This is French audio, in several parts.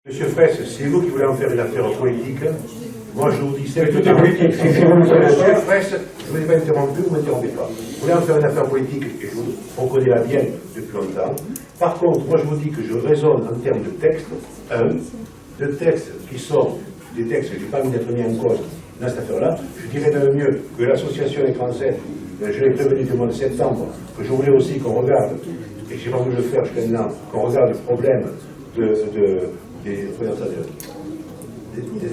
Monsieur Fraisse, c'est vous qui voulez en faire une affaire politique. Moi, je vous dis c'est tout est politique. Monsieur Fraisse, je ne vous ai pas interrompu, vous ne m'interrompez pas. Vous voulez en faire une affaire politique, et je vous reconnais bien depuis longtemps. Par contre, moi, je vous dis que je raisonne en termes de textes. De textes qui sont des textes que je n'ai pas envie d'être mis en cause dans cette affaire-là. Je dirais même mieux que l'association Écran 7, je l'ai prévenu du mois de septembre, que je voulais aussi qu'on regarde, et je n'ai pas voulu le faire jusqu'à maintenant, qu'on regarde le problème des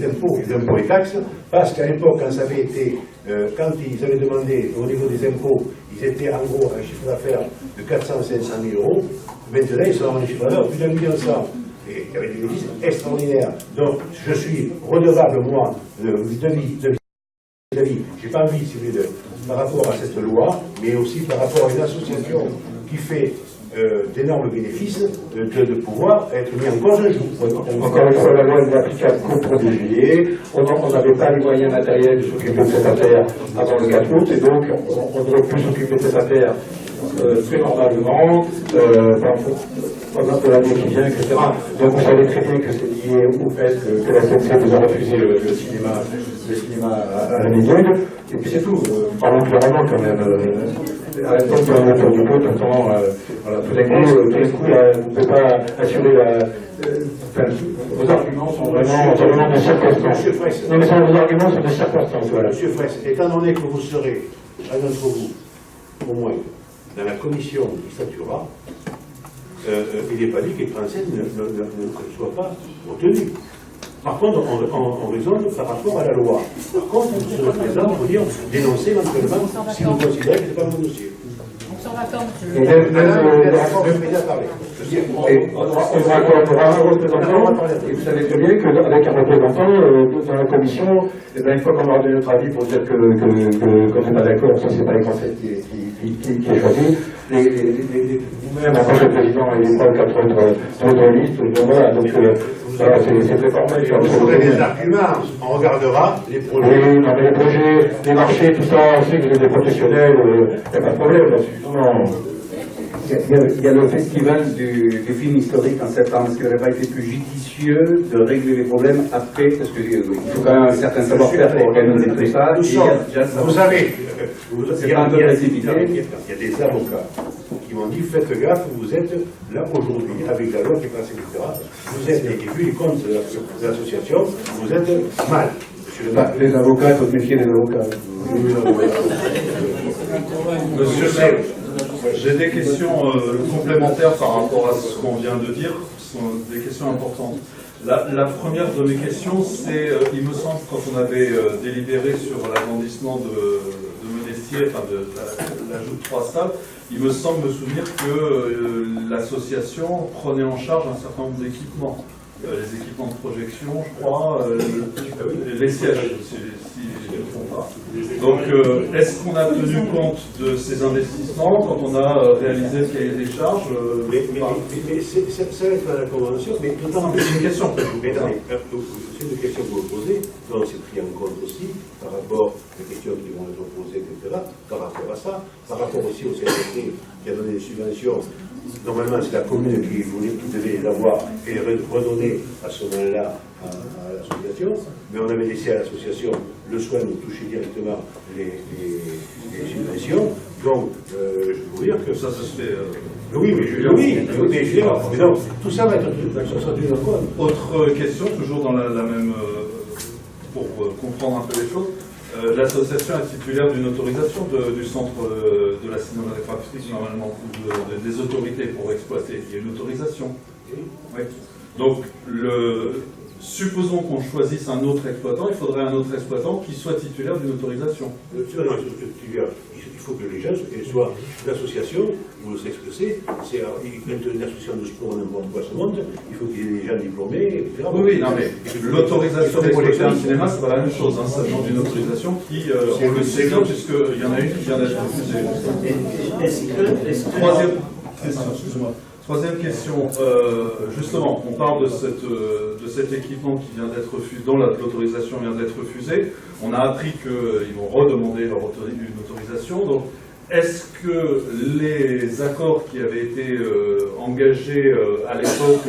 impôts et taxes, parce qu'à l'époque, quand ça avait été, quand ils avaient demandé au niveau des impôts, ils étaient en gros un chiffre d'affaires de 400-500 000 euros, maintenant ils sont en chiffre d'affaires de plus d'1,1 million. Et il y avait des bénéfices extraordinaires. Donc je suis redevable, moi, de vie. Je n'ai pas envie, si vous voulez, par rapport à cette loi, mais aussi par rapport à une association qui fait d'énormes bénéfices, de pouvoir être mis en cause un jour. Encore une fois, la loi est applicable qu'au 1er juillet. On n'avait pas les moyens matériels de s'occuper de cette affaire avant le 4 août, et donc on devrait plus s'occuper de cette affaire très normalement, pendant que l'année qui vient, etc. Donc vous savez très bien que c'est lié au fait que la CNC vous a refusé le cinéma à la Médiane, et puis c'est tout. Parlons clairement quand même. Arrêtons de faire un tour du pot, voilà, tout d'un coup, vous ne pouvez pas assurer vos arguments sont vraiment de circonstances. Non, mais vos arguments sont de circonstances. Voilà. Monsieur Fraisse, étant donné que vous serez, un d'entre vous, au moins, dans la commission qui statuera, il n'est pas dit que les Français ne soient pas retenus. Par contre, on raisonne par rapport à la loi. Par contre, vous serez présent pour dire dénoncer éventuellement si vous considérez que ce n'est pas mon dossier. On s'en va quand, on aura un représentant, et vous savez très bien qu'avec un représentant dans la commission, une fois qu'on aura donné notre avis pour dire qu'on n'est pas d'accord, ça c'est pas les conseils qui est choisi, vous-même en tant que président et les 3 ou 4 autres listes, donc voilà, donc c'est très formel. Vous aurez des arguments, on regardera les projets. Oui, non, mais les projets, les marchés, tout ça, on sait que vous êtes des professionnels, il n'y a pas de problème là-dessus. Il y a le festival du film historique en septembre. Est-ce qu'il n'aurait pas été plus judicieux de régler les problèmes après? Parce qu'il faut quand même un certain savoir-faire pour organiser tout ça. Vous savez, il y a des avocats qui m'ont dit faites gaffe, vous êtes là aujourd'hui avec la loi qui est passée, etc. Vous êtes, et vu les comptes de l'association, vous êtes mal. Les avocats, il faut se méfier des avocats. Monsieur le maire, j'ai des questions complémentaires par rapport à ce qu'on vient de dire, ce sont des questions importantes. La première de mes questions, c'est, il me semble, quand on avait délibéré sur l'agrandissement de Monestier, enfin de l'ajout de 3 salles, il me semble me souvenir que l'association prenait en charge un certain nombre d'équipements. Les équipements de projection, je crois, les sièges, si je ne me trompe pas. Donc, est-ce qu'on a tenu compte de ces investissements quand on a réalisé le cahier des charges mais ça va être à la convention, mais notamment... C'est une question que je vous pose. C'est une question que vous posez, donc c'est pris en compte aussi par rapport aux questions qui vont être posées, etc., par rapport à ça, par rapport aussi au CNC qui a donné des subventions. Normalement, c'est la commune qui devait les avoir et les redonner à ce moment-là à l'association, mais on avait laissé à l'association le soin de toucher directement les subventions. Donc, je peux vous dire que ça se fait. Oui, mais non, tout ça va être tenu en compte. Autre question, toujours dans la même. Pour comprendre un peu les choses. L'association est titulaire d'une autorisation du centre de la cinématographie, normalement, des autorités pour exploiter. Il y a une autorisation. Oui. Donc, supposons qu'on choisisse un autre exploitant, il faudrait un autre exploitant qui soit titulaire d'une autorisation. Il faut que les gens soient l'association, vous savez ce que c'est une association de sport, n'importe quoi se monte, il faut qu'il y ait des gens diplômés, etc. Oui, non, mais l'autorisation d'exploiter un cinéma, c'est pas la même chose, ça demande une autorisation qui, on le sait bien, puisqu'il y en a une qui vient d'être refusée. Troisième question, excusez-moi. Troisième question, justement, on parle de cet équipement qui vient d'être refusé, dont l'autorisation vient d'être refusée. On a appris qu'ils vont redemander une autorisation. Donc, est-ce que les accords qui avaient été engagés à l'époque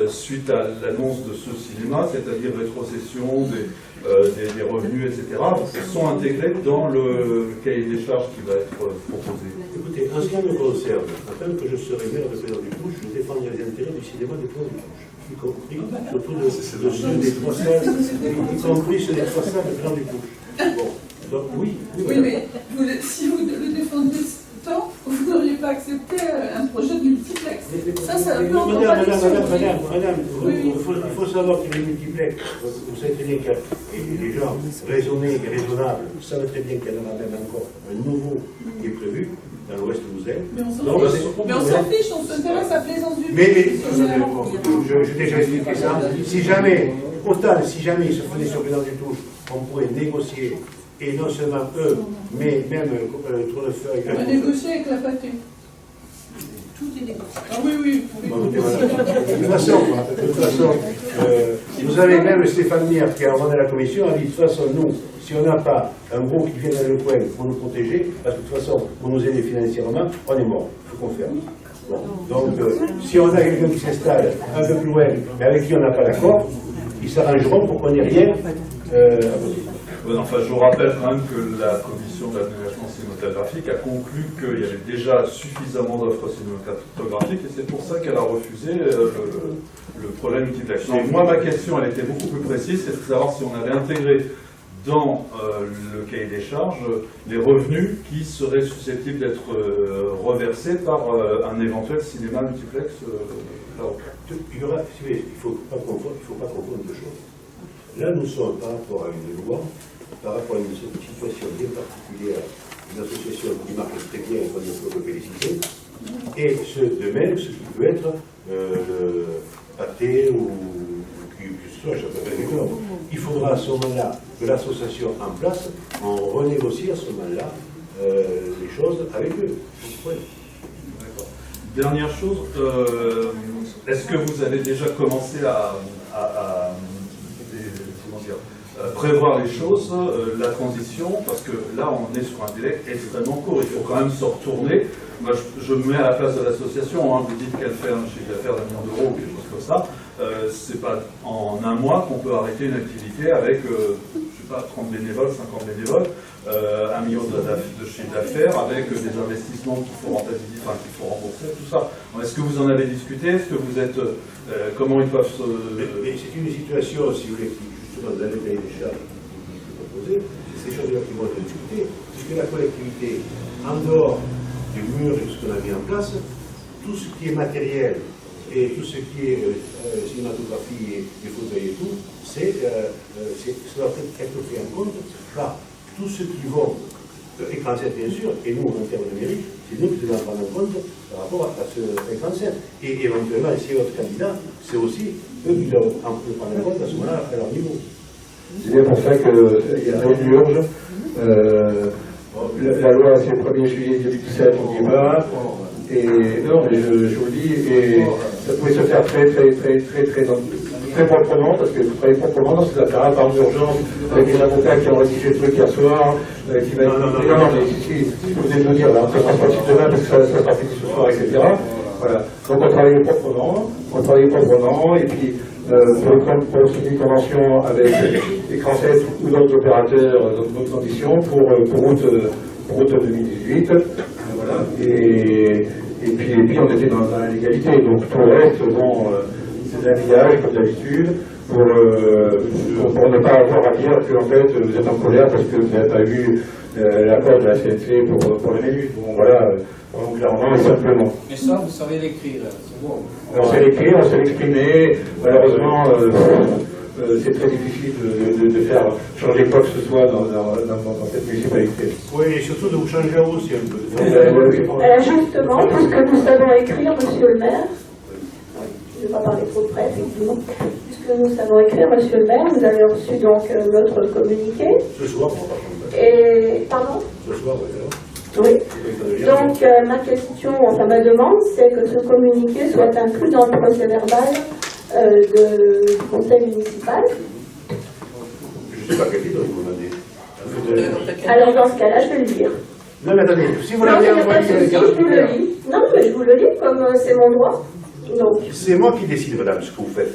suite à l'annonce de ce cinéma, c'est-à-dire rétrocession des revenus, etc., sont intégrés dans le cahier des charges qui va être proposé? Écoutez, en ce qui me concerne, afin que je serai maire de Pédard-du-Couche, je défendrai les intérêts du cinéma de Pédard-du-Couche, y compris surtout de ceux des 3 salles, y compris ceux des 3 salles de Pédard-du-Couche. Bon, donc oui. Oui, mais si vous le défendez tant, vous n'auriez pas accepté un projet de multiplex. Ça peut en Madame, Oui. il faut savoir que les multiplex, vous savez très bien que les gens raisonnés et raisonnables savent très bien qu'il y en aura même encore un nouveau qui est prévu dans l'Ouest toulousain. Mais on s'en fiche, on s'intéresse à Plaisance du Mais j'ai déjà expliqué ça. Si jamais il se faisait sur Pédard-du-Touche, on pourrait négocier, et non seulement eux, mais même Tournefeuille. On va négocier avec la pâté. Tout est négocié. Ah oui. De toute façon, vous avez même Stéphane Nier qui a demandé à la commission, a dit de toute façon, nous, si on n'a pas un groupe qui vient dans le coin pour nous protéger, parce que de toute façon, pour nous aider financièrement, on est mort. Il faut qu'on fasse. Bon. Donc, si on a quelqu'un qui s'installe un peu plus loin, mais avec qui on n'a pas d'accord, ils s'arrangeront pour qu'on n'ait rien à poser. Enfin, je vous rappelle quand même que la commission d'aménagement cinématographique a conclu qu'il y avait déjà suffisamment d'offres cinématographiques et c'est pour ça qu'elle a refusé le projet multiplex. Donc moi, ma question, elle était beaucoup plus précise, c'est de savoir si on avait intégré dans le cahier des charges les revenus qui seraient susceptibles d'être reversés par un éventuel cinéma multiplex là-haut. Il ne faut pas confondre deux choses. Là, nous sommes par rapport à une loi, par rapport à une situation bien particulière, une association qui marche très bien et qu'on ne peut féliciter, et de même ce qui peut être pâté ou que ce soit, je ne sais pas. Il faudra à ce moment-là que l'association en place, on renégocie à ce moment-là les choses avec eux. D'accord. Dernière chose, est-ce que vous avez déjà commencé à prévoir les choses, la transition, parce que là on est sur un délai extrêmement court, il faut quand même se retourner. Moi je me mets à la place de l'association, hein, vous dites qu'elle fait un chiffre d'affaires d'1 million d'euros ou quelque chose comme ça, c'est pas en un mois qu'on peut arrêter une activité avec, je sais pas, 30 bénévoles, 50 bénévoles, 1 million de chiffre d'affaires, avec des investissements qu'il faut rentabiliser, enfin qu'il faut rembourser, tout ça. Est-ce que vous en avez discuté? Est-ce que vous êtes, comment ils peuvent se... Mais c'est une situation, si vous voulez, dans le cahier des charges qui est proposé, c'est ces choses-là qui vont être discutées, puisque la collectivité, en dehors du mur et de ce qu'on a mis en place, tout ce qui est matériel et tout ce qui est cinématographie et fauteuils et tout, ça doit être fait en compte par tous ceux qui vont, écran 7 bien sûr, et nous en termes de mairie, c'est nous qui devons prendre en compte par rapport à ce écran 7. Et éventuellement, si votre candidat, c'est aussi eux qui doivent prendre en compte à ce moment-là à leur niveau. C'est bien pour ça qu'il y a un urge. La loi, c'est le 1er juillet 2017, on y va. Et non, mais je vous le dis, et ça pouvait se faire très proprement, parce que vous travaillez proprement dans ces affaires-là, par urgence, avec des avocats qui ont rédigé le truc hier soir, qui va être... Non, mais si vous venez de nous dire, là, ça sera pas demain, parce que ça sera fini ce soir, etc. Voilà. Donc on travaillait proprement, et puis pour signer une convention avec Écran 7 ou d'autres opérateurs, d'autres conditions, pour route 2018. Voilà. Et puis on était dans la légalité. Donc tout le reste, bon, c'est un habillage, comme d'habitude, pour ne pas avoir à dire que en fait, vous êtes en colère parce que vous n'avez pas eu l'accord de la CNC pour les minutes. Bon, voilà, clairement et simplement. Mais ça, vous savez l'écrire, c'est bon. On sait l'écrire, on sait l'exprimer. Malheureusement, c'est très difficile de faire changer quoi que ce soit dans cette municipalité. Oui, et surtout de vous changer à vous aussi un peu. Justement, puisque nous savons écrire, monsieur le maire, je ne vais pas parler trop de près, effectivement, puisque nous savons écrire, monsieur le maire, vous avez reçu donc notre communiqué. Ce soir, pour pas Et, pardon? Ce soir, oui. Oui. Donc, ma question, enfin ma demande, c'est que ce communiqué soit inclus dans le procès verbal du conseil municipal. Je ne sais pas quel titre vous demandez. Alors, dans ce cas-là, je vais le lire. Non, mais attendez, si vous Non, l'avez il n'y a pas de envoyé, souci, je vous le lis. Non, mais je vous le lis comme c'est mon droit. Donc. c'est moi qui décide, madame, ce que vous faites.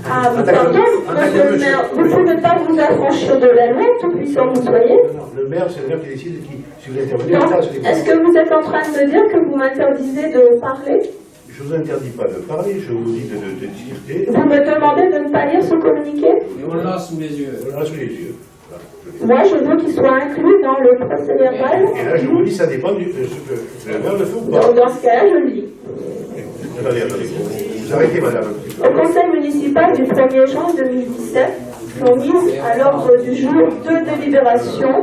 Ah, vous Attaquez- pardon, attaquez monsieur le monsieur. maire, vous ne pouvez pas vous affranchir de la loi, tout puissant vous soyez. Non, le maire, c'est le maire qui décide si vous intervenez. Non. Ça, c'est- Est-ce que vous êtes en train de me dire que vous m'interdisez de parler? Je vous interdis pas de parler, je vous dis de discuter. Vous me demandez de ne pas lire ce communiqué? Et on l'a sous les yeux. Voilà, sous les yeux. Voilà, je l'ai. Moi, je veux qu'il soit inclus dans le procès verbal. Et là, je vous dis, ça dépend de ce que le maire le fait ou pas. Donc, dans ce cas-là, je le lis. Attendez, vous arrêtez, madame. un petit peu. Au conseil municipal du 1er juin 2017, sont mises à l'ordre du jour 2 délibérations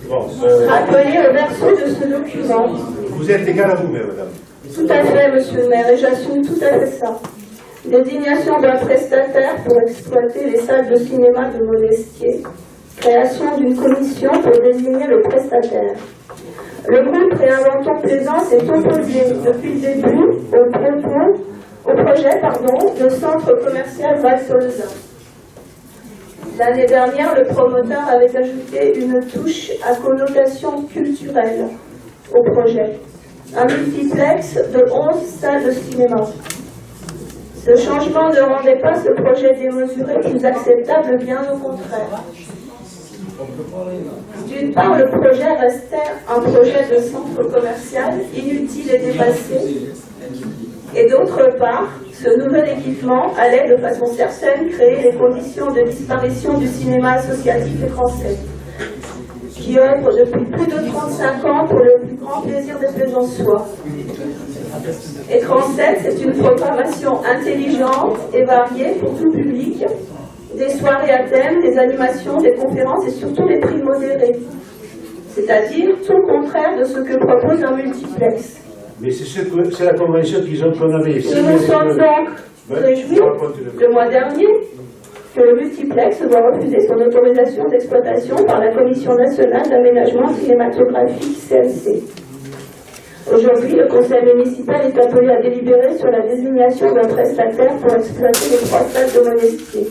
Bon, rappelées au verso de ce document. vous êtes égal à vous-même, madame. Tout à fait, monsieur le maire, et j'assume tout à fait ça. Désignation d'un prestataire pour exploiter les salles de cinéma de Monestier. Création d'une commission pour désigner le prestataire. Le groupe Réinventons Plaisance est opposé depuis le début au projet de centre commercial Val-Solezin. L'année dernière, le promoteur avait ajouté une touche à connotation culturelle au projet. Un multiplex de 11 salles de cinéma. Ce changement ne rendait pas ce projet démesuré plus acceptable, bien au contraire. D'une part, le projet restait un projet de centre commercial inutile et dépassé. Et d'autre part, ce nouvel équipement allait de façon certaine créer les conditions de disparition du cinéma associatif et français, qui œuvre depuis plus de 35 ans pour le plus grand plaisir des plaisançois. Écran 7, c'est une programmation intelligente et variée pour tout public, des soirées à thème, des animations, des conférences et surtout des prix modérés, c'est-à-dire tout le contraire de ce que propose un multiplex. Mais c'est la convention qu'on avait. Nous nous sommes donc réjouis le mois dernier que le multiplex va refuser son autorisation d'exploitation par la Commission nationale d'aménagement cinématographique CNC. Aujourd'hui, le conseil municipal est appelé à délibérer sur la désignation d'un prestataire pour exploiter les 3 salles de Monestier.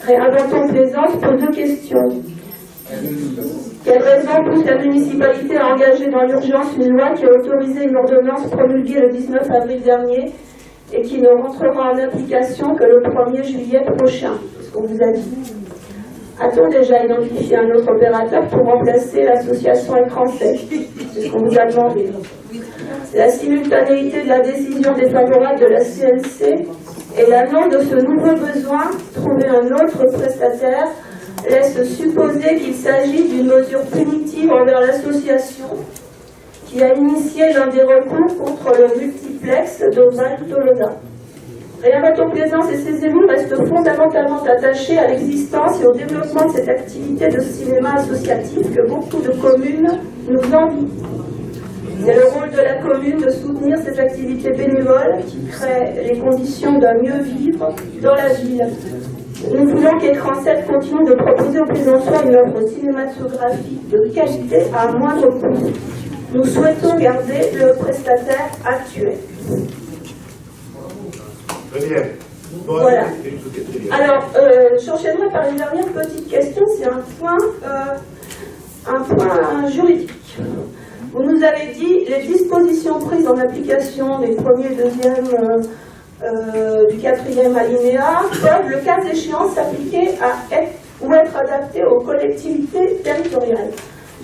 Réinventons Plaisance pose 2 questions. Quelle raison pousse la municipalité à engager dans l'urgence une loi qui a autorisé une ordonnance promulguée le 19 avril dernier et qui ne rentrera en application que le 1er juillet prochain, c'est ce qu'on vous a dit. A-t-on déjà identifié un autre opérateur pour remplacer l'association Écran 7? C'est ce qu'on vous a demandé. La simultanéité de la décision défavorable de la CNC et l'annonce de ce nouveau besoin, trouver un autre prestataire, laisse supposer qu'il s'agit d'une mesure punitive envers l'association qui a initié l'un des recours contre le multiplex d'Oval-Tolosa. Réinventons Plaisance et ses élus restent fondamentalement attachés à l'existence et au développement de cette activité de cinéma associatif que beaucoup de communes nous envient. C'est le rôle de la commune de soutenir ces activités bénévoles qui créent les conditions d'un mieux vivre dans la ville. Nous voulons qu'Écran 7 continue de proposer aux plaisançois une œuvre cinématographique de qualité à un moindre coût. Nous souhaitons garder le prestataire actuel. Très bien. Bon, Voilà. très bien. Alors, j'enchaînerai par une dernière petite question, c'est un point juridique. Vous nous avez dit les dispositions prises en application des 1er, 2e, du 4e alinéa peuvent, le cas échéant, s'appliquer ou être adaptées aux collectivités territoriales.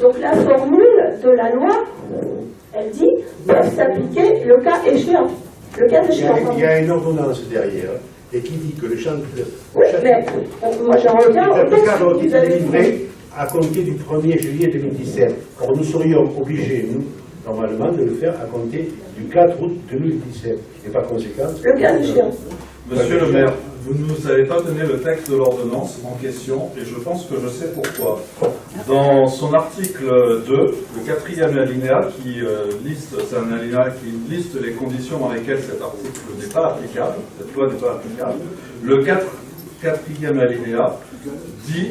Donc la formule de la loi, elle dit, peuvent s'appliquer le cas échéant. Le cas échéant. Il y a une ordonnance derrière et qui dit que le champ Oui, mais moi j'en reviens au texte applicable au que vous titre avez délivré dit. à compter du 1er juillet 2017. Or, nous serions obligés, nous, normalement, de le faire à compter du 4 août 2017. Et par conséquent... Le cas échéant. Monsieur le maire, vous ne nous avez pas donné le texte de l'ordonnance en question, et je pense que je sais pourquoi. Dans son article 2, le 4e alinéa qui liste, c'est un alinéa qui liste les conditions dans lesquelles cet article n'est pas applicable, cette loi n'est pas applicable. Le 4e alinéa dit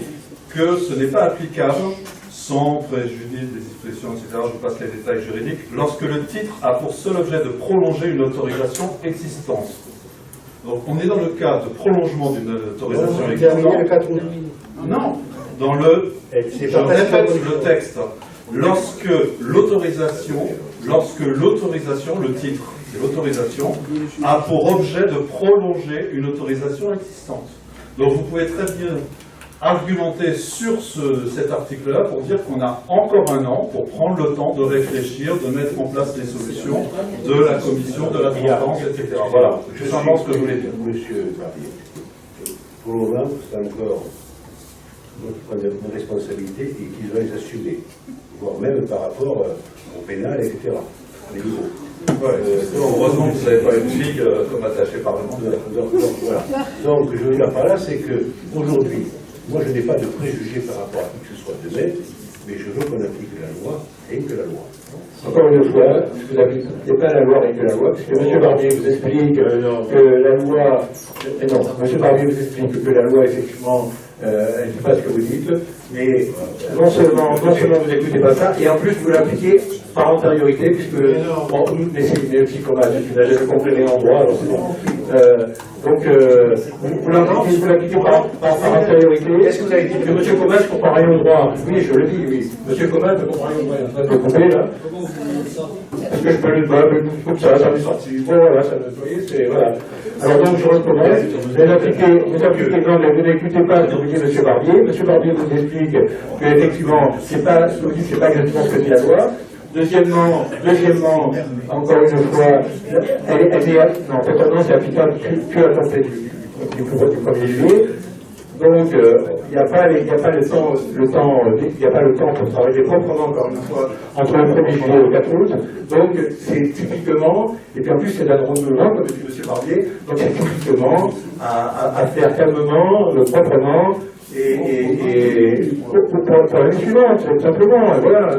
que ce n'est pas applicable sans préjudice des dispositions, etc., je vous passe les détails juridiques, lorsque le titre a pour seul objet de prolonger une autorisation existante. Donc on est dans le cas de prolongement d'une autorisation terminé le existante. 4 août. Non, dans le C'est Je pas parce que- répète le texte. Lorsque l'autorisation, le titre, c'est l'autorisation, a pour objet de prolonger une autorisation existante. Donc vous pouvez très bien argumenter sur cet article-là pour dire qu'on a encore un an pour prendre le temps de réfléchir, de mettre en place les solutions de la commission, de la transparence, etc. Voilà, Je c'est simplement ce que je voulais dire. Monsieur Barbier, pour le moment, c'est encore notre responsabilité et qu'ils doivent les assumer, voire même par rapport au pénal, etc. Les niveaux. Heureusement que vous n'avez pas une fille comme attachée parlementaire. Voilà. Donc, je veux dire par là, c'est que aujourd'hui, moi, je n'ai pas de préjugés par rapport à qui que ce soit de mettre, mais je veux qu'on applique la loi et que la loi. Encore une fois, vous n'appliquez pas la loi et que la loi, parce que M. Barbier vous explique que la loi. Non, M. Barbier vous explique que la loi, effectivement, elle ne fait pas ce que vous dites, mais non seulement vous n'écoutez pas ça, et en plus vous l'appliquez par antériorité, puisque bon, mais c'est aussi comme tu n'as jamais complété en droit, alors c'est bon. Donc vous l'appliquez par antériorité. Est-ce que vous avez dit que M. Comas ne comprend rien au droit? Oui, je le dis, oui. M. Comas ne comprend rien au droit. Il est en train de me couper, là. Est-ce que je peux le comme ça m'est sorti. Bon, voilà, ça me voyez, c'est. Voilà. Alors donc, je recommence. Vous appliquez, non, mais vous n'écoutez pas ce que vous dit M. Barbier. M. Barbier vous explique qu'effectivement, c'est pas exactement ce que dit la loi. Deuxièmement, encore une fois, non, cette ordonnance est applicable que à compter du 1er juillet. Donc, il n'y a pas le temps pour travailler proprement, encore une fois, entre le 1er juillet et le 4 août. Donc, c'est typiquement, et puis en plus, c'est de la renouvellement, comme dit M. Barbier, donc c'est typiquement à faire calmement, proprement, et pour l'année suivante, tout simplement, et voilà.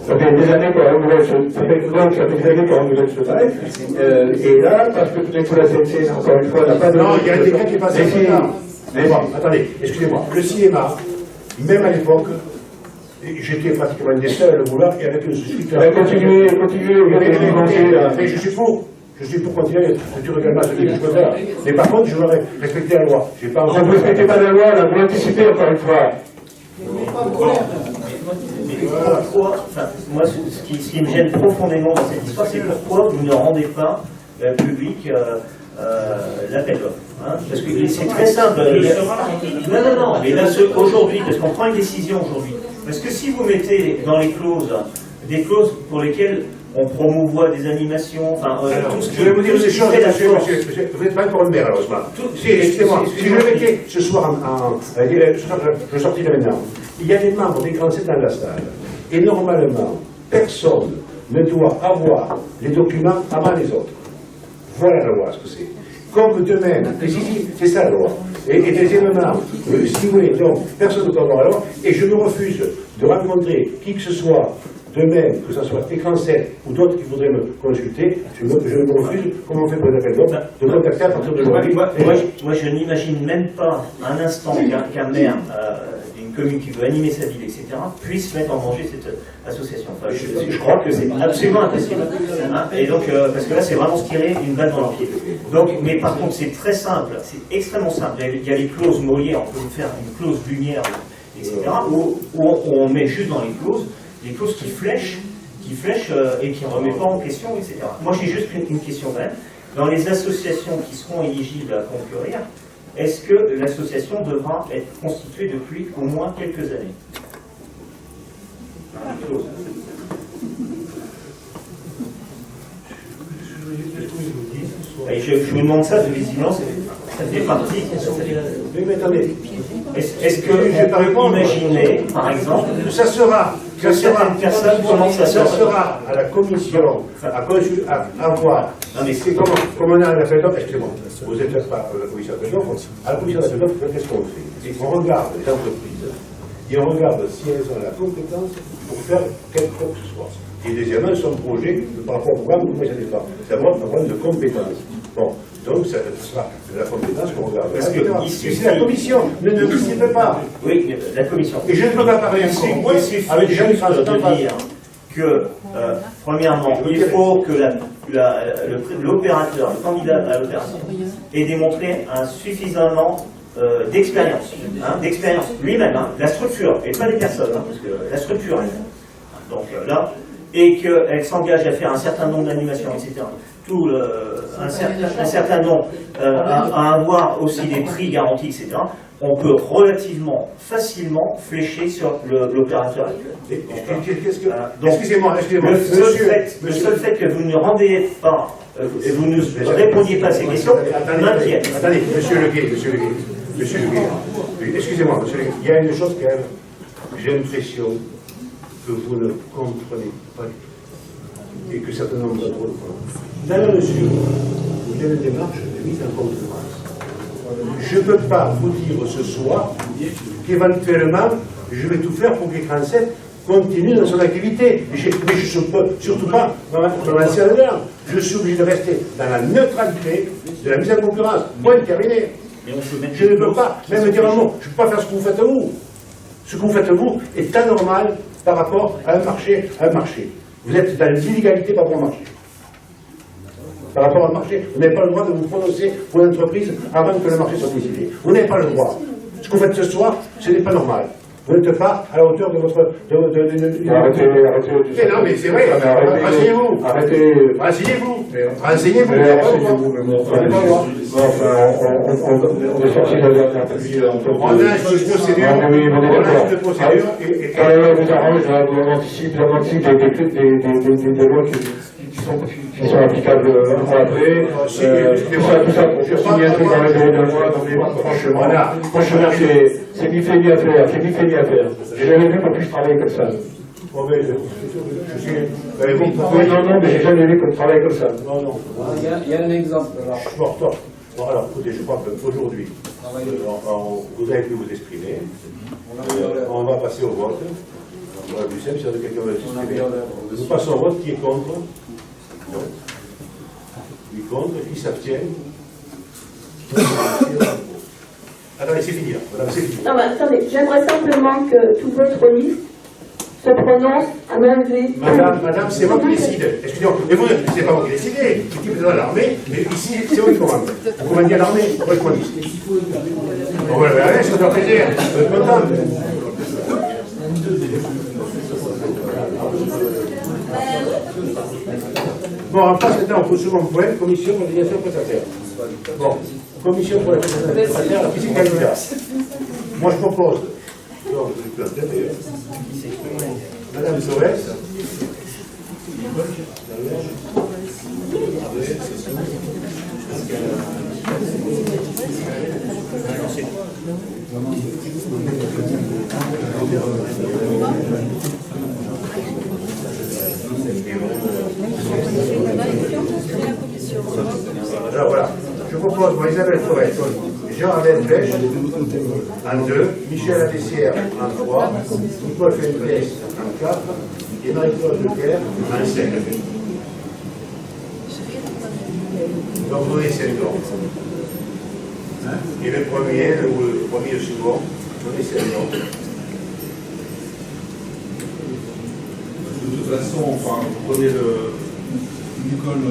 Ça fait des années qu'on renouvelle ce bail, et là, parce que tout d'un coup la CNC, encore une fois, n'a pas de... Non, il y a un décret qui est passé là. Mais bon, attendez, excusez-moi, le cinéma, même à l'époque, j'étais pratiquement un des seuls à le vouloir, et avec le souscripteur. Continuez, Mais je suis pour continuer, tu regardes mal ce que je peux faire. Mais par contre, je veux respecter la loi. J'ai pas vous ne respectez pas la loi, là, vous l'anticipez encore une fois. Pourquoi, enfin, moi, ce qui me gêne profondément dans cette histoire, c'est pourquoi vous ne rendez pas public l'appel d'offres. Hein, parce que c'est très simple. Non, mais là, aujourd'hui, parce qu'on prend une décision aujourd'hui. Parce que si vous mettez dans les clauses, des clauses pour lesquelles on promouvoit des animations, enfin, tout ce qui... Je vais vous dire des choses, monsieur, vous n'êtes pas encore le maire, alors, Osman. Excusez-moi, si je le mettais ce soir je sortirai maintenant. Il y a des membres des grands dans la salle, et normalement, personne ne doit avoir les documents avant les autres. Voilà la loi, ce que c'est. Comme de même, c'est ça la loi. Et deuxièmement, si vous voulez, donc, personne ne doit avoir la loi, et je me refuse de rencontrer qui que ce soit, de même, que ce soit Écran 7 ou d'autres qui voudraient me consulter, je me refuse, comme on fait pour les appels d'offres, de contacter à partir de aujourd'hui. Moi, je n'imagine même pas un instant qu'un maire d'une commune qui veut animer sa ville, etc., puisse mettre en danger cette association. Enfin, je crois que c'est absolument impossible. Hein, et donc, parce que là, c'est vraiment se tirer une balle dans le pied. Donc, mais par contre, c'est très simple, c'est extrêmement simple. Il y a les clauses Molière, on peut faire une clause Lumière, etc., où on met juste dans les clauses qui flèchent et qui ne remettent pas en question, etc. Moi, j'ai juste une question quand même. Dans les associations qui seront éligibles à concourir, est-ce que l'association devra être constituée depuis au moins quelques années? Et je vous demande ça de vigilance, ça fait partie. Mais attendez. Est-ce que je peux imaginer, par exemple, ça sera à la commission, à voir. Non, mais c'est comme on a un appel d'offres, excusez-moi, vous êtes pas à la commission d'appel d'offres, à la commission d'appel d'offres, qu'est-ce qu'on fait? On regarde les entreprises et on regarde si elles ont la compétence pour faire quelque chose que ce soit. Et deuxièmement, son projet, par rapport au programme, comment ça dépend? C'est d'abord un problème de compétence. Bon, donc ça sera la compétence qu'on regarde. Parce que c'est la commission, ne participez pas. Oui, la commission. Et je ne peux pas parler encore. Il suffit avec juste de dire que, premièrement, il faut que l'opérateur, le candidat à l'opération, ait démontré un suffisamment d'expérience, d'expérience lui-même, la structure, et pas les personnes, parce que la structure elle-même. Donc là, et qu'elle s'engage à faire un certain nombre d'animations, etc. Tout un certain nombre, à avoir aussi des prix garantis, etc. On peut relativement facilement flécher sur l'opérateur actuel. Excusez-moi, le seul fait que vous ne rendiez pas, vous ne répondiez pas à ces questions, m'inquiète. Attendez, monsieur Leguet, excusez-moi, monsieur Leguet, il y a une chose quand même, j'ai l'impression que vous ne comprenez pas du tout, et que certains nombre d'autres comprennent. Dans la mesure où il y a une démarche de mise en concurrence, je ne peux pas vous dire ce soir qu'éventuellement, je vais tout faire pour que l'écran 7 continue dans son activité. Mais je ne peux surtout pas me lancer là-dedans. Je suis obligé de rester dans la neutralité de la mise en concurrence. Point terminé. Je ne peux pas, même dire un mot, je ne peux pas faire ce que vous faites vous. Ce que vous faites vous est anormal par rapport à un marché. Vous êtes dans l'illégalité par rapport au marché. Par rapport au marché, vous n'avez pas le droit de vous prononcer pour l'entreprise avant que le marché soit décidé. Vous n'avez pas le droit. Ce que vous faites ce soir, ce n'est pas normal. Vous n'êtes pas à la hauteur de votre... Arrêtez. Mais non, mais c'est vrai, renseignez-vous. Renseignez-vous. On est sorti de la dernière procédure. On a une procédure. Vous arrange, on anticipe des lois qui sont applicables après. Tout ça pour signer un truc dans les délais d'un mois. Franchement, c'est ni fait ni à faire. J'ai jamais vu qu'on puisse travailler comme ça. Non, mais j'ai jamais vu qu'on travaille comme ça. Non. Il y a un exemple. Bon, alors, écoutez, je crois qu'aujourd'hui, vous avez pu vous exprimer. On va passer au vote. On va plus simple, si quelqu'un veut s'exprimer. Nous passons au vote. Qui est contre? Non. Qui est contre? Qui s'abstient? Attendez, c'est fini là. Non, mais attendez, j'aimerais simplement que toute votre liste se prononce à main levée. Madame, c'est moi qui décide. Excusez-moi, mais vous, c'est pas moi qui décide. L'équipe est dans l'armée, mais ici, c'est moi qui commande. Vous commandez à l'armée, moi je commande ici. Bon, voilà, ça doit plaisir. Vous êtes content? Bon, on passe maintenant au second point, commission pour l'organisation prestataire. Bon, commission pour la prestataire, la physique candidat. Moi je propose, donc, Madame Soès, alors voilà, je propose moi Isabelle Forêt, Jean-Alain Pêche en 2, Michel Adessière en 3, Paul Fentrès en 4 et Marie-Claude Leclerc en 5. Donc vous donnez 5 noms. Et le premier, le premier et le second, vous donnez 5 noms. De toute façon, enfin, vous prenez Nicole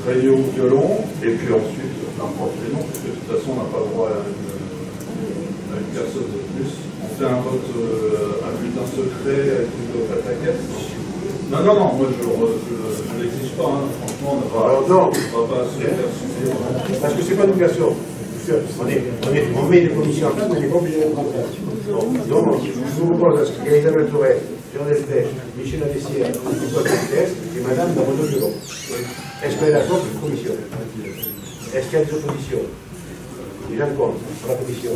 Rayo violon, et puis ensuite, un prof prénom, parce que de toute façon, on n'a pas le droit à une personne de plus. On fait un vote, un bulletin secret avec une vote à taquette. Non, moi je n'exige pas, hein. Franchement, on ne va pas se faire suivre. Parce que c'est pas une obligation. On met des commissions en place, mais on n'est pas obligé de rentrer. Donc, je vous propose qu'il y a Isabelle Tourelle, Jean-Alain Pêche, Michel Adessière, Paul Fentrès et Madame Damono Violon. Est-ce qu'elle est d'accord avec une commission? Est-ce qu'il y a des oppositions? Les gens contre sur la commission.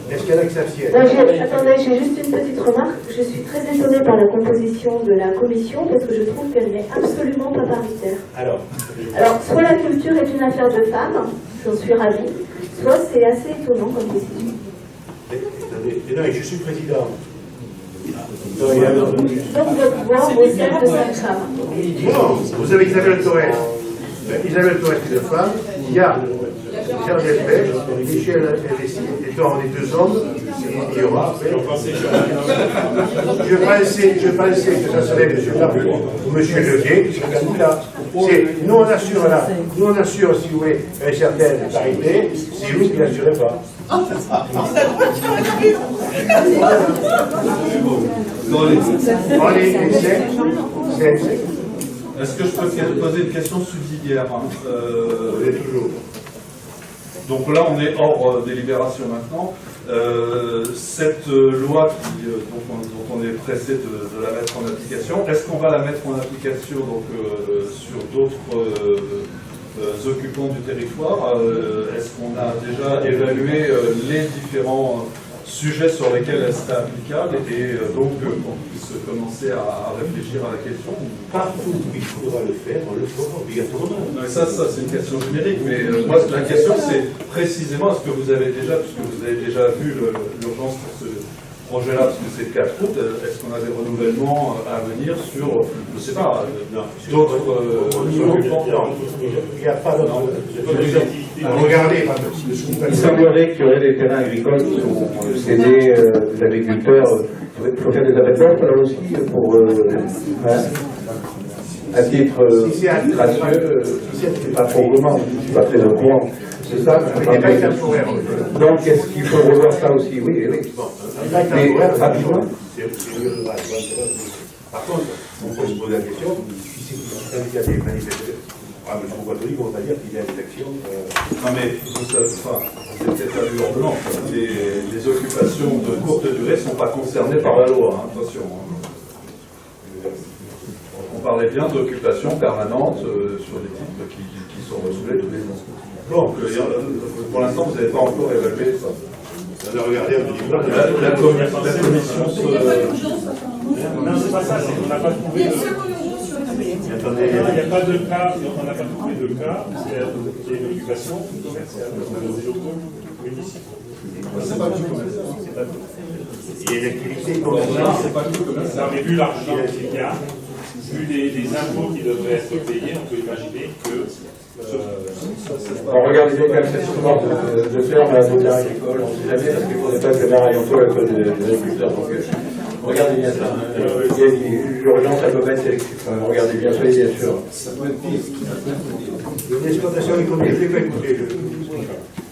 Est-ce qu'il y en a qui s'abstiennent? Attendez, j'ai juste une petite remarque. Je suis très étonnée par la composition de la commission parce que je trouve qu'elle n'est absolument pas paritaire. Alors, soit la culture est une affaire de femmes, j'en suis ravie, soit c'est assez étonnant comme décision. Non, je suis président. Donc votre voix vaut celle de 5 femmes. Non, vous avez Isabelle Tourelle. Isabelle Tourelle, c'est une femme. Il y a Jean Delpech, Michel Adessier, et on est 2 hommes. il y aura après. Je pensais que ça serait M. Barbeau ou M. Leguet qui serait candidat. Nous on assure là, nous on assure si vous voulez une certaine parité, c'est vous qui n'assurez pas. Est-ce que je peux poser une question subsidiaire Toujours. Donc là, on est hors délibération maintenant. Cette loi dont on est pressé de la mettre en application, est-ce qu'on va la mettre en application donc, sur d'autres occupants du territoire? Est-ce qu'on a déjà évalué les différents sujets sur lesquels elle serait applicable et donc qu'on puisse commencer à réfléchir à la question? Partout où il faudra le faire, on le fera obligatoirement. Non, ça c'est une question générique, mais moi la question c'est précisément est-ce que vous avez déjà, puisque vous avez déjà vu l'urgence pour ce projet-là, parce que c'est le 4 août, est-ce qu'on a des renouvellements à venir sur, je ne sais pas, d'autres occupants? Il n'y a pas d'autre. Regardez, Il semblerait qu'il y aurait des terrains agricoles qui sont cédés aux agriculteurs. Il faut faire des appels d'offres là aussi pour à titre gracieux, c'est pas trop comment, je ne suis pas très au courant. C'est ça. Donc est-ce qu'il faut revoir ça aussi? Oui, oui. Mais rapidement. Par contre, on peut se poser la question, si c'est un candidat des manifestations, M. Poitvin, on va dire qu'il y a des actions. Non mais, c'est peut-être pas du blanc. Les occupations de courte durée ne sont pas concernées par la loi, hein, attention. On parlait bien d'occupations permanentes sur des titres qui sont renouvelés tous les ans. Donc, pour l'instant, vous n'avez pas encore évalué ça. On a regardé un petit peu. La commission se... Il n'y a pas d'urgence, apparemment. Non, c'est pas ça, c'est qu'on n'a pas trouvé Il y a de... seulement l'urgence sur la Il n'y a pas de cas, on n'a pas trouvé de cas, c'est une occupation commerciale dans des locaux municipaux. C'est pas du commercial. C'est pas tout. Il y a une activité Non, commerciale. c'est pas tout commercial. Mais vu l'argent qu'il y a, vu les impôts qui devraient être payés, on peut imaginer que... On regarde bien quand même cette histoire de ferme à des terrains agricoles, on ne sait jamais parce qu'il ne faudrait pas que le maire aille en à cause des agriculteurs. Donc regardez bien ça. Il y a l'urgence à peut mettre sélectif. Regardez bien, soyez bien sûr. Une exploitation économique, je vais pas écouter.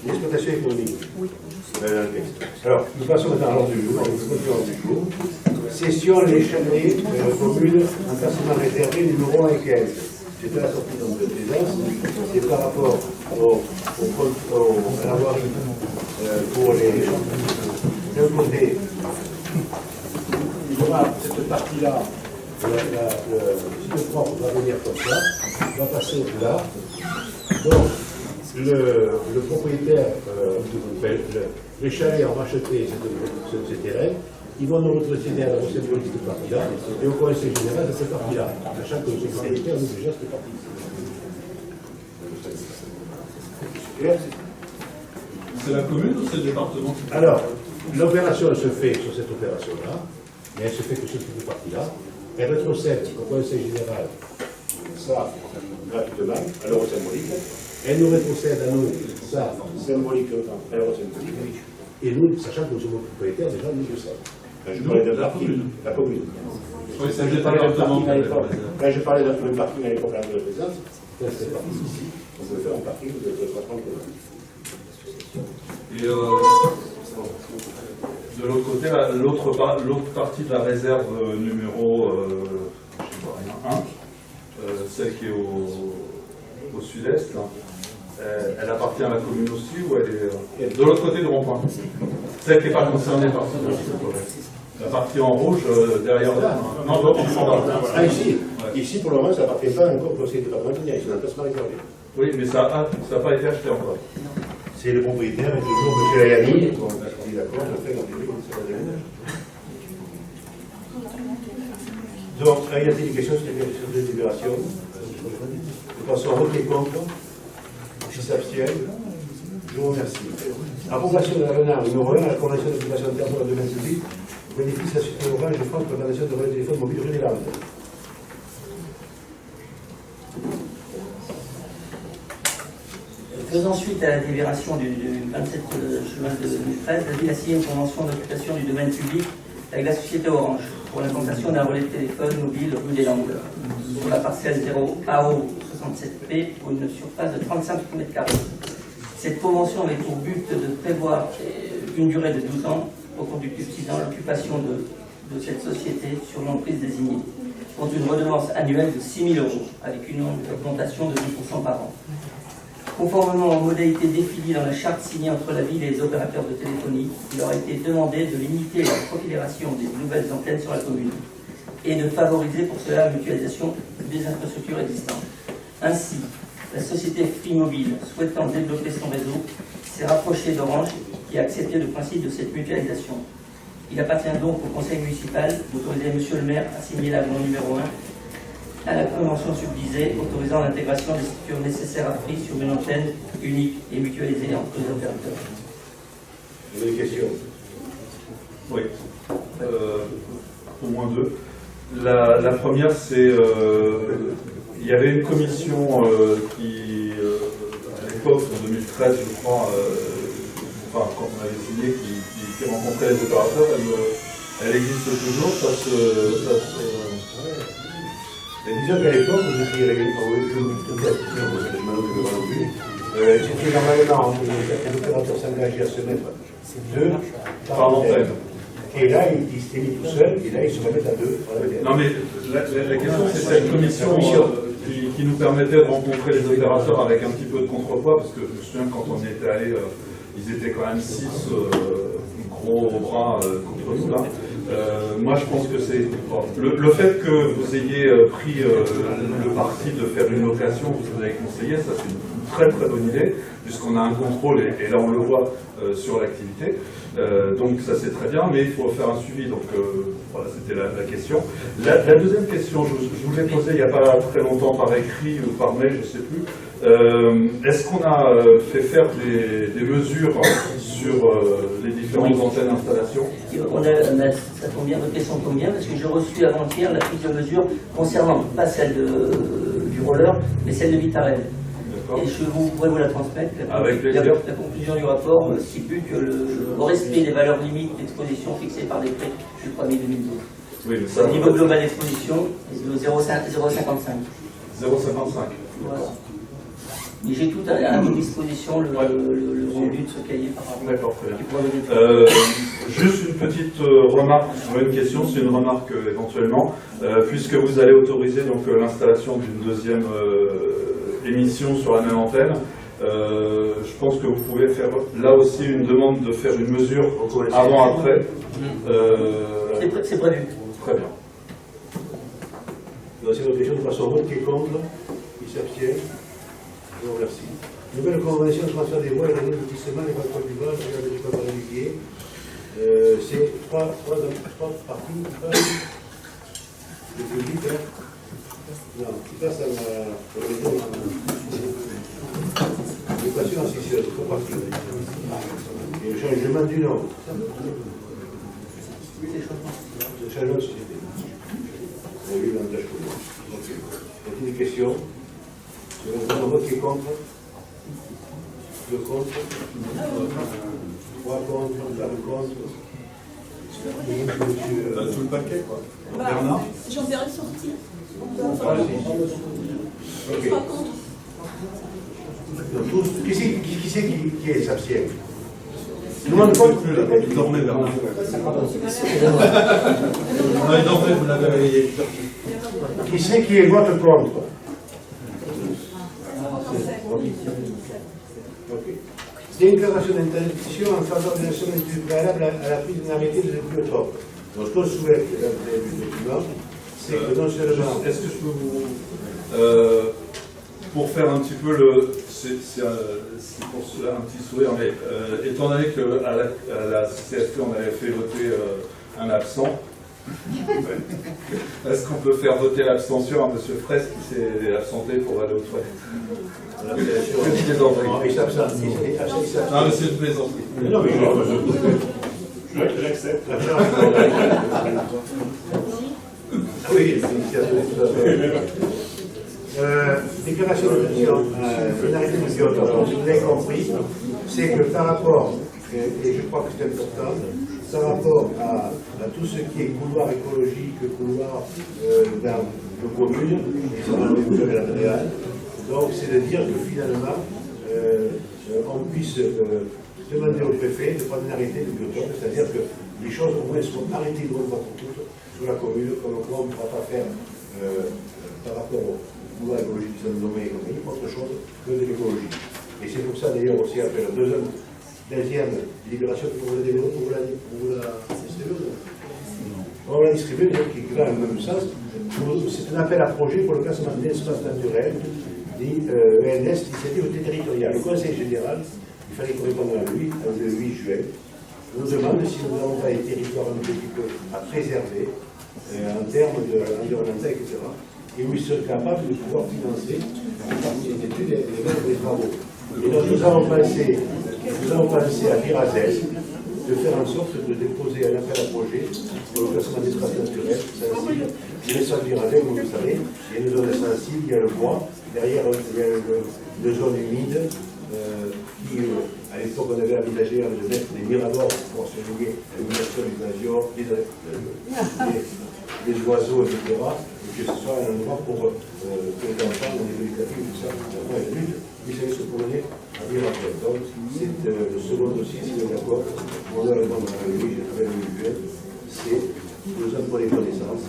Une exploitation économique. Alors, nous passons maintenant à l'ordre du jour. Session les chalets communes en classement réservé numéro 1 et 15. C'est pas la sortie de plaisance, c'est par rapport à l'avarie pour les d'un côté. Il y aura cette partie-là, le site propre va venir comme ça, va passer là. Donc, le propriétaire, les chalets ont racheté ces terrains. Ils vont nous retraiter à la recette politique de cette partie-là et au conseil général de cette partie-là, sachant que le secrétaire nous déjà cette partie. C'est la commune ou c'est le département? Alors, l'opération se fait sur cette opération-là, mais elle se fait que sur cette partie-là. Elle retrocède au conseil général ça gratuitement, à l'euro symbolique. Elle nous rétrocède à nous ça symboliquement, à l'euro symbolique. Et nous, sachant que nous sommes propriétaires déjà nous de ça. Quand je parlais de la commune. Oui, c'est le département. Quand je parlais d'un parking à l'époque de la présence, c'est parti ici. On peut faire un parking de 330 Et de l'autre côté, l'autre partie de la réserve numéro 1, celle qui est au sud-est, elle appartient à la commune aussi ou elle est de l'autre côté du rond-point? Celle qui n'est pas concernée par ce projet. La partie en rouge derrière. Non, l'autre en bas. Ah, ici. Ouais. Ici, pour le moment, ça n'appartient pas encore au conseil départemental, c'est un placement réservé. Oui, mais ça n'a pas été acheté encore. C'est le propriétaire, et toujours M. Ayani. On est d'accord, on fait dans les rues, c'est pas déménage. Donc, y a-t-il des questions sur les délibérations? De façon, vote et contre. Qui s'abstiennent? Je vous remercie. Approbation de l'avenant numéro 1 à la convention d'occupation de terre pour le domaine public, bénéfice à la Société Orange de France pour la convention de relais de téléphone mobile relevante. Faisant suite à la délibération du 27 juin 2013, la ville a signé une convention d'occupation du domaine public avec la société Orange pour l'implantation d'un relais de téléphone mobile rue des Landes sur la parcelle 0 AO 67P pour une surface de 35 m². Cette convention avait pour but de prévoir une durée de 12 ans au cours du subsidant l'occupation de cette société sur l'emprise désignée, contre une redevance annuelle de 6 000 € avec une augmentation de 10% par an. Conformément aux modalités définies dans la charte signée entre la ville et les opérateurs de téléphonie, il leur a été demandé de limiter la prolifération des nouvelles antennes sur la commune et de favoriser pour cela la mutualisation des infrastructures existantes. Ainsi, la société Free Mobile, souhaitant développer son réseau, s'est rapprochée d'Orange qui a accepté le principe de cette mutualisation. Il appartient donc au conseil municipal d'autoriser M. le maire à signer l'avenant numéro 1 à la convention subdivisée autorisant l'intégration des structures nécessaires à Free sur une antenne unique et mutualisée entre les opérateurs. Vous avez des questions? Oui. Au moins deux. La première, c'est il y avait une commission qui, à l'époque, en 2013, je crois, enfin, quand on avait signé, qui rencontrait les opérateurs, elle existe toujours, Mais disons qu'à l'époque, vous étiez c'était normalement, un opérateur s'engageait à se mettre deux par antenne. Et là, il s'était mis tout seul, et là, il se remet à deux. Non, mais la question, c'est cette commission qui nous permettait de rencontrer les opérateurs avec un petit peu de contrepoids, parce que je me souviens, quand on y était allé, ils étaient quand même 6 gros bras contre nous, là. Moi, je pense que c'est... Le fait que vous ayez pris le parti de faire une location, vous avez conseillé, ça c'est une très très bonne idée, puisqu'on a un contrôle, et là on le voit sur l'activité. Donc ça c'est très bien, mais il faut faire un suivi. Donc voilà, c'était la question. La deuxième question, je vous l'ai posée il n'y a pas très longtemps par écrit ou par mail, je ne sais plus. Est-ce qu'on a fait faire des mesures sur les différentes antennes d'installation? Ça tombe bien, votre question tombe bien, parce que j'ai reçu avant-hier la prise de mesure concernant, pas celle du roller, mais celle de Vitarel. Et je pourrais vous la transmettre. Avec plaisir. La conclusion du rapport stipule que le respect des valeurs limites d'exposition fixées par décret du 1er 2012. Oui, mais ça, le niveau global d'exposition est de 0,55. 0,55. Voilà. Mais j'ai tout à votre disposition, le rendu de ce cahier par rapport. D'accord, très bien. Juste une petite remarque, sur une question, c'est une remarque éventuellement, puisque vous allez autoriser donc l'installation d'une deuxième émission sur la même antenne, je pense que vous pouvez faire là aussi une demande de faire une mesure avant-après. C'est prévu. Très bien. C'est une question de façon vote qui est contre, qui s'abstient. Je vous remercie. Nouvelle convention de transfert des voies et des lotissement et contrôle du bas, je l'avais dit pas par Olivier. C'est trois parties qui passent. Le public, hein? Non, qui passe à l'équation assistielle, trois parties. Et le changement du nom. Le changement de société. On a vu l'avantage pour moi. Y a-t-il des questions? Le vote qui est contre? Le contre? 3 contre, 4 contre. Tout le paquet, quoi. Bernard? J'en verrai sortir. Ok. Qui c'est qui s'abstient? Nous ne sommes plus là. Il dormait, Bernard. Il dormait, vous l'avez réveillé. Qui c'est qui vote contre? Okay. Déclaration d'interdiction en faveur de l'action d'études préalables à la prise d'un arrêté de biotope. Donc, ce qu'on souhaite, vous avez vu le document, c'est que non seulement. Est-ce que je peux vous. Pour faire un petit peu le. C'est pour cela un petit sourire, mais étant donné qu'à la CCFP, on avait fait voter un absent. Est-ce qu'on peut faire voter l'abstention à M. Fraisse qui s'est absenté pour aller aux toilettes? Petite plaisanterie. Non, il s'absente. Non, mais c'est une plaisanterie. Non, mais je l'accepte. Oui, il Déclaration d'intention, une arrêté de biotope, donc vous avez compris, c'est que par rapport, et je crois que c'est important, par rapport à tout ce qui est couloir écologique, couloir dans nos communes, et ça dans les de la Réal, donc c'est de dire que finalement, on puisse demander au préfet de prendre une arrêté de biotope, c'est-à-dire que les choses au moins soient arrêtées de pour toutes sur la commune, comme quoi on ne pourra pas faire par rapport au couloir écologique qui sont nommés autre chose que de l'écologie. Et c'est pour ça d'ailleurs aussi après la deuxième délibération pour la distribuer. On l'a distribué, donc qui va dans le même sens. C'est un appel à projet pour le classement d'espace naturel ENS, initiative territoriale. Le Conseil général, il fallait qu'on réponde à lui le 8 juin. On nous demande si nous n'avons pas des territoires à préserver en termes environnementaux, etc. Et où ils sont capables de pouvoir financer une partie des études et des travaux. Et donc nous avons pensé à Virazès de faire en sorte de déposer un appel à projet pour le classement d'espace naturel sensible. L'espace Virazès, vous le savez, il y a une zone sensible, il y a le bois, derrière il y a une zone humide qui, à l'époque, on avait envisagé de mettre des miradors pour surveiller l'illumination des avions, des oiseaux, etc. Et que ce soit un endroit pour que les enfants, au niveau éducatif, tout ça, les enfants et adultes, puissent aller se promener à Virazès. Donc, c'est le second dossier, si vous êtes d'accord, on a répondre à lui, j'ai travaillé avec lui, c'est nous avons pour les connaissances.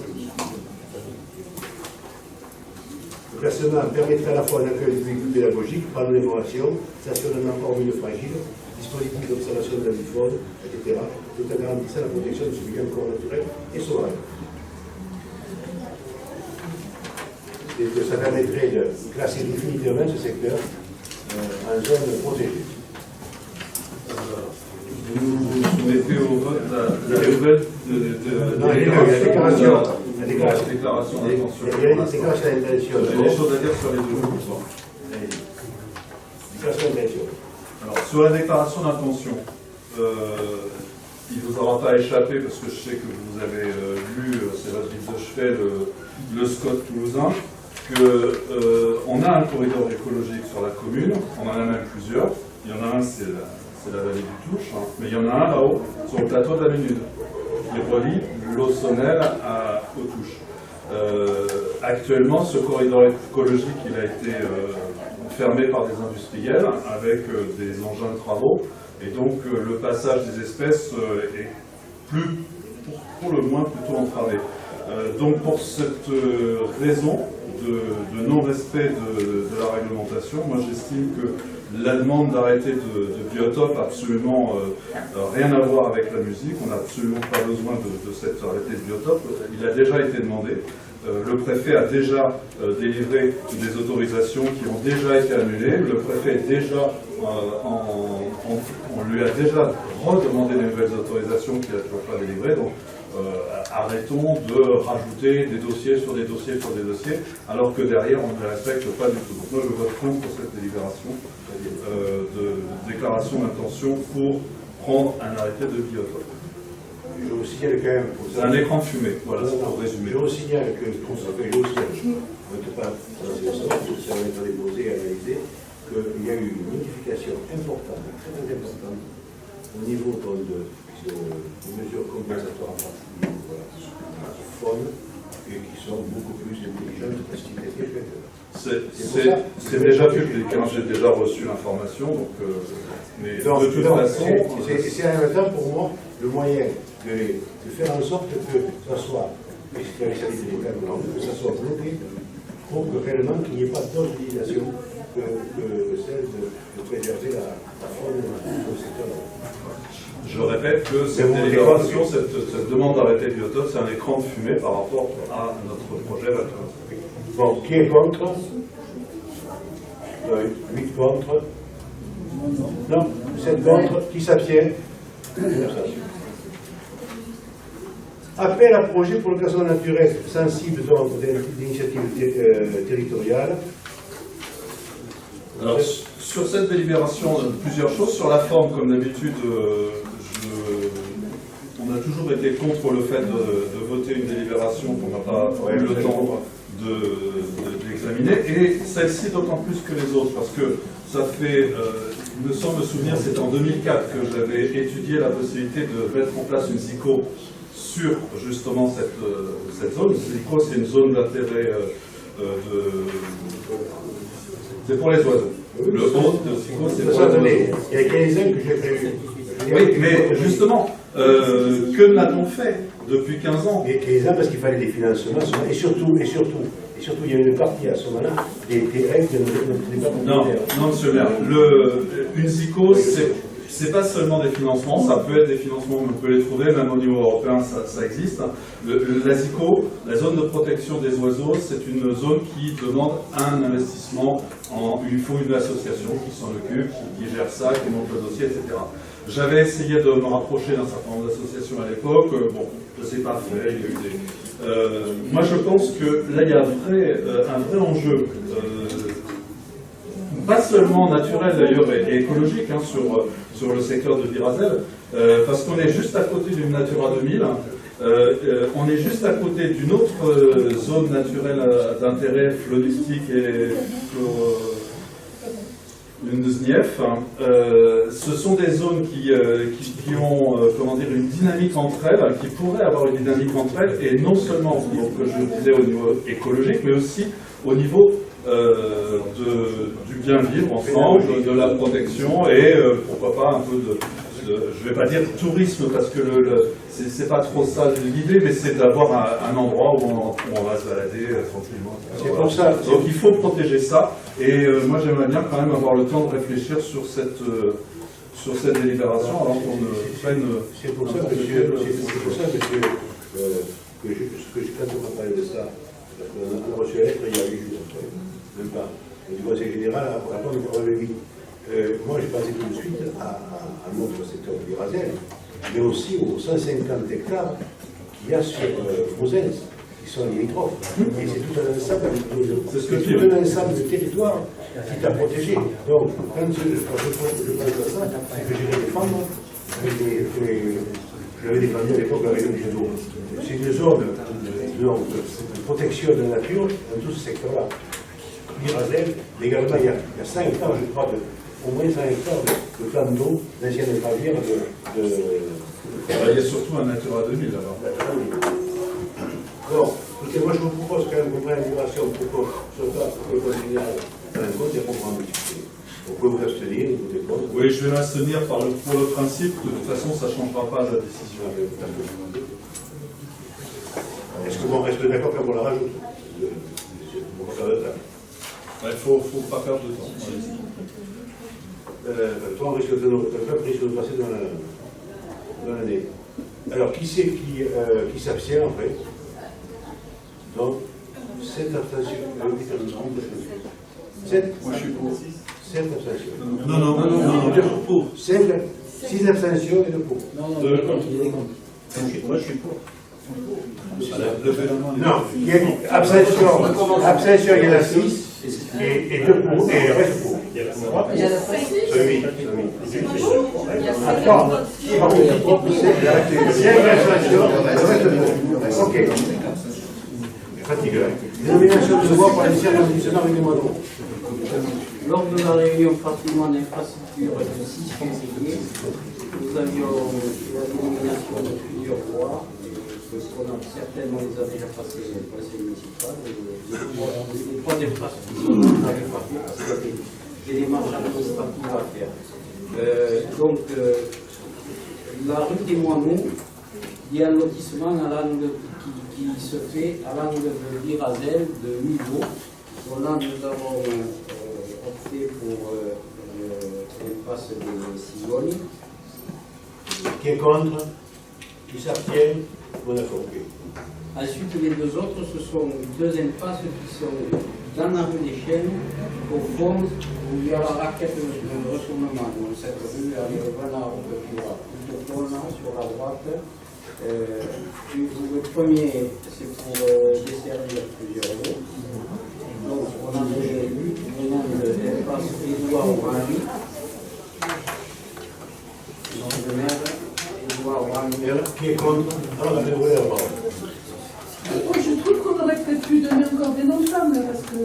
Le classement permettrait à la fois un accueil du véhicule pédagogique, panneaux d'information, stationnement hors milieu fragile, dispositifs d'observation de la vie faune, etc., tout en garantissant la protection de ce milieu encore naturel et sauvage. Et que ça permettrait de classer définitivement ce secteur en zone protégée. Vous soumettez au vote la nouvelle la déclaration d'intention. Il y a des choses à dire sur les deux. Déclaration d'intention. Alors, sur la déclaration d'intention, il ne vous aura pas échappé, parce que je sais que vous avez lu, c'est votre livre de chevet, le SCOT toulousain, qu'on a un corridor écologique sur la commune, on en a même plusieurs. Il y en a un, c'est la vallée du Touche, hein, mais il y en a un là-haut, sur le plateau de la Ménude, qui relie l'Aussonnel aux Touches. Actuellement, ce corridor écologique, il a été fermé par des industriels avec des engins de travaux, et donc le passage des espèces est pour le moins plutôt entravé. Donc pour cette raison de non-respect de la réglementation, moi j'estime que la demande d'arrêté de biotope n'a absolument rien à voir avec la musique. On n'a absolument pas besoin de cet arrêté de biotope. Il a déjà été demandé. Le préfet a déjà délivré des autorisations qui ont déjà été annulées. Le préfet est déjà, on lui a déjà redemandé des nouvelles autorisations qu'il n'a toujours pas délivrées. Donc arrêtons de rajouter des dossiers sur des dossiers sur des dossiers, alors que derrière on ne les respecte pas du tout. Donc moi je vote contre cette délibération de déclaration d'intention pour prendre un arrêté de biotope. Je vous signale quand même. C'est un écran de fumée, voilà, c'est pour résumer. Je vous signale que, on ne peut pas, ça va être déposé et analysé, qu'il y a eu une modification importante, très importante, au niveau de mesures compensatoires en particulier, faune, et qui sont beaucoup plus intelligentes que ce qui était fait. C'est déjà public, hein, j'ai déjà reçu l'information, donc, mais de toute façon... C'est en même temps pour moi le moyen de faire en sorte que ça soit, que ça soit bloqué pour que réellement qu'il n'y ait pas d'autre utilisation que celle de préserver la faune au secteur. Je répète que cette délibération, cette demande d'arrêter le biotope, c'est un écran de fumée par rapport à notre projet Vatrin. Bon, qui est contre? 8 contre. Non, 7 contre. Qui s'abstient? Appel à projet pour le classement naturel sensible d'initiative territoriale. Alors, sur cette délibération, plusieurs choses. Sur la forme, comme d'habitude, on a toujours été contre le fait de voter une délibération qu'on n'a pas eu le temps d'examiner. examinées, et celle-ci d'autant plus que les autres, parce que ça fait, il me semble me souvenir, c'était en 2004 que j'avais étudié la possibilité de mettre en place une SICO sur justement cette zone. SICO, c'est une zone d'intérêt c'est pour les oiseaux. Le hôte de SICO, c'est pour les oiseaux. Il y a 15 ans que j'ai prévu. Oui, mais justement, que n'a-t-on fait depuis 15 ans? Et 15 ans parce qu'il fallait des financements, et surtout, il y a une partie à ce moment-là des règles de pas Non, monsieur le maire, une SICO, c'est pas seulement des financements, ça peut être des financements, on peut les trouver, même au niveau européen, ça existe. La SICO, la zone de protection des oiseaux, c'est une zone qui demande un investissement, il faut une association qui s'en occupe, qui gère ça, qui monte le dossier, etc. J'avais essayé de me rapprocher d'un certain nombre d'associations à l'époque, bon, je ne sais pas fait, il y a eu des... moi je pense que là il y a un vrai enjeu, pas seulement naturel d'ailleurs et écologique hein, sur le secteur de Virazel, parce qu'on est juste à côté d'une Natura 2000, on est juste à côté d'une autre zone naturelle d'intérêt floristique et une ZNIEF. Ce sont des zones qui ont comment dire, une dynamique entre elles, qui pourraient avoir une dynamique entre elles, et non seulement, donc, je disais, au niveau écologique, mais aussi au niveau du bien vivre ensemble, de la protection, et pourquoi pas un peu je ne vais pas dire tourisme, parce que c'est pas trop ça l'idée, mais c'est d'avoir un endroit où on va se balader tranquillement. C'est pour ça. Donc il faut protéger ça, et moi j'aimerais bien quand même avoir le temps de réfléchir sur cette délibération, alors qu'on prenne... C'est pour ça, monsieur, quand on a parlé de ça, on a reçu la lettre il y a 8 jours, même pas, du Conseil général, après on le vit. Moi, j'ai pensé tout de suite à notre secteur de Virazel, mais aussi aux 150 hectares qu'il y a sur Moselle, qui sont limitrophes. Et c'est tout un ensemble de territoires qui t'a protégé. Donc, quand je pense à ça, c'est que je vais défendre, j'avais défendu à l'époque la région du Gédo. C'est une zone de protection de la nature dans tout ce secteur-là. Virazel, également, il y a 5 hectares, je crois, au moins 5 hectares de plan d'eau, d'anciennes navires Il y a surtout un Natura 2000 là-bas. Bon, écoutez, moi je vous propose quand même qu'on prenne une libération pour que le Conseil général prenne un compte et qu'on prenne un petit peu. Vous pouvez vous abstenir, vous déposez. Oui, je vais m'abstenir pour le principe, de toute façon ça ne changera pas la décision. Est-ce que vous restez d'accord qu'on la rajoute? Il ne faut pas perdre de temps. Toi, on risque de passer dans l'année. Alors, qui c'est qui s'abstient en fait? Donc, 7 abstentions. 7? Moi je suis pour. 7 abstentions. Non, pour. 6 abstentions et 2 pour. Moi, je suis pour. Non, abstention, il y en a 6 et 2 pour, et le reste pour. Il y a la précise. Ok. Fatigue. Dénomination de voix pour l'initiative d'un dictionnaire avec des mots. Lors de la réunion patrimoine infrastructure du 6 février, nous avions la dénomination de plusieurs voies. Certainement, les a déjà passé au conseil municipal. Les 3 infrastructures n'avaient pas fait parce qu'il y avait des démarches administratives à faire. Donc, la rue des Moineaux, il y a un lotissement à l'angle qui se fait à l'angle de Virazel, de Hugo. Donc là, nous avons opté pour l'impasse de Sigoni. Qui est contre? Qui s'abstient? Bon, d'accord, ok. Ensuite, les 2 autres, ce sont 2 impasses qui sont dans la rue des Chênes, au fond, où il y a la raquette de retournement. Donc, cette rue, elle est vraiment plutôt sur la droite. Le premier, c'est pour desservir plusieurs lots. Donc, on a le nom de l'impasse Édouard Marie. Donc, le maire. Qui est contre? Alors, je Je trouve qu'on aurait peut-être pu donner encore des noms de femmes, là, parce que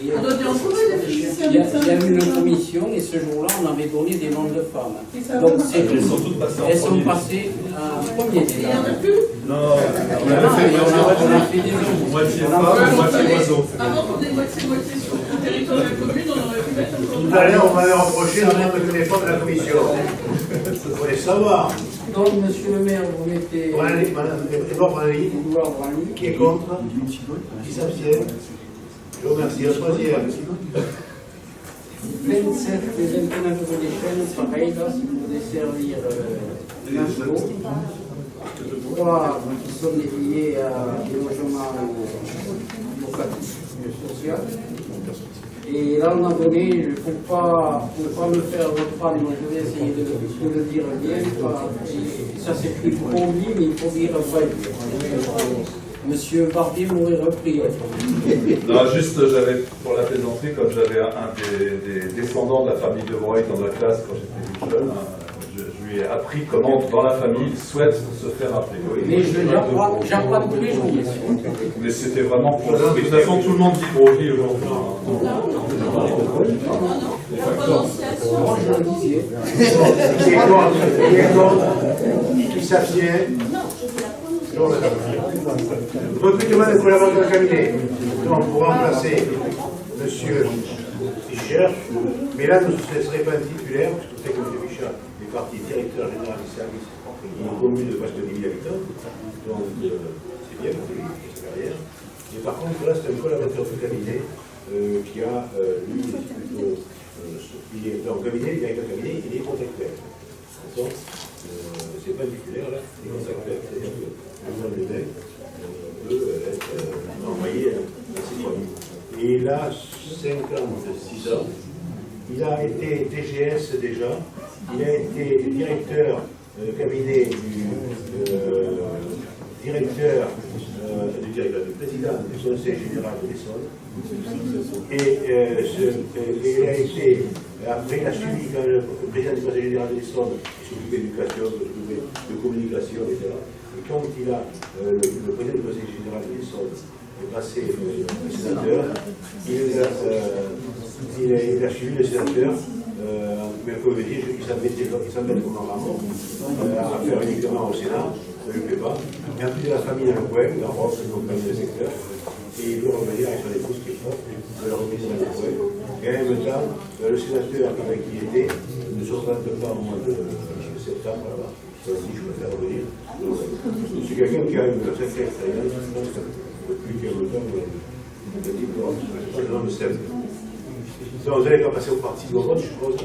Il y a On doit bien trouver des physiciens. il y a eu une commission et ce jour-là, on avait donné des noms de femmes. Donc Elles sont toutes passées en elles sont premier. passées en premier Il n'y en déjà. a plus. Non, on avait fait On a fait des noms. moitié femme, moitié oiseau. Avant qu'on ait moitié-moitié sur le territoire de la commune, on aurait pu mettre un peu. Tout à l'heure, on m'avait reproché le nombre de téléphone de la commission. Vous voulez savoir. Donc, monsieur le maire, vous mettez Edouard Branly, Edouard Branly. qui est contre, qui s'abstient. Je vous remercie. Le troisième. 27 et 29 euros des chaînes, pareil, là, si vous voulez servir l'info. 3 qui sont dédiés à des logements locatifs, social. Et là, on a donné, pour pas me faire reprendre, je vais essayer de le dire bien. Ça s'écrit Pombi, mais il faut dire vrai. Monsieur Barbier m'aurait repris. Non, juste, j'avais, pour la plaisanterie, comme j'avais un des descendants de la famille de Breuil dans la classe quand j'étais plus jeune, je lui ai appris comment, dans la famille, ils souhaitent se faire appeler. Mais j'apprends tous les jours, monsieur. Mais c'était vraiment pour... De toute façon, tout le monde dit Breuil aujourd'hui. La prononciation. Moi, je le disais. Qui est contre, qui s'abstient. Recrutement de collaborateurs de cabinet. Donc, pour remplacer M. Fischer, mais là, ce ne serait pas un titulaire, parce que vous savez que M. Fischer est parti directeur général des services d'une commune de presque 10 000 habitants. Donc, c'est bien pour lui, pour sa carrière. Mais par contre, là, c'est un collaborateur de cabinet qui a, lui, plutôt, il est en cabinet, il est avec un cabinet, il est contractuel. Donc, c'est pas un titulaire, là, il est contractuel, c'est-à-dire que le monde des mecs peut être envoyé à ses familles. Et il a 56 ans, il a été DGS déjà, il a été directeur cabinet du président du Conseil général de l'Essonne. Et il a été, après il a suivi quand le président du Conseil général de l'Essonne, il s'occupait d'éducation, il s'occupait de communication, etc. Et quand il a, le président du Conseil général de l'Essonne est passé sénateur, il a suivi le sénateur, mais comme je dis, il s'embête comme un ramon à faire uniquement au Sénat, ça ne lui plaît pas. Il y a plus de la famille dans le coin, dans Roche, donc dans le secteur, et il veut revenir avec son épouse qui est forte, de la remise dans le coin. Et en même temps, le sénateur avec qui il était ne se représente pas au mois de septembre là-bas. Si je préfère revenir. C'est quelqu'un qui a une sacrée expérience, je pense, depuis qu'il y a longtemps, le type de Roche, je sais pas le nom de Steph. Donc, vous allez pas passer au parti de vote, je suppose.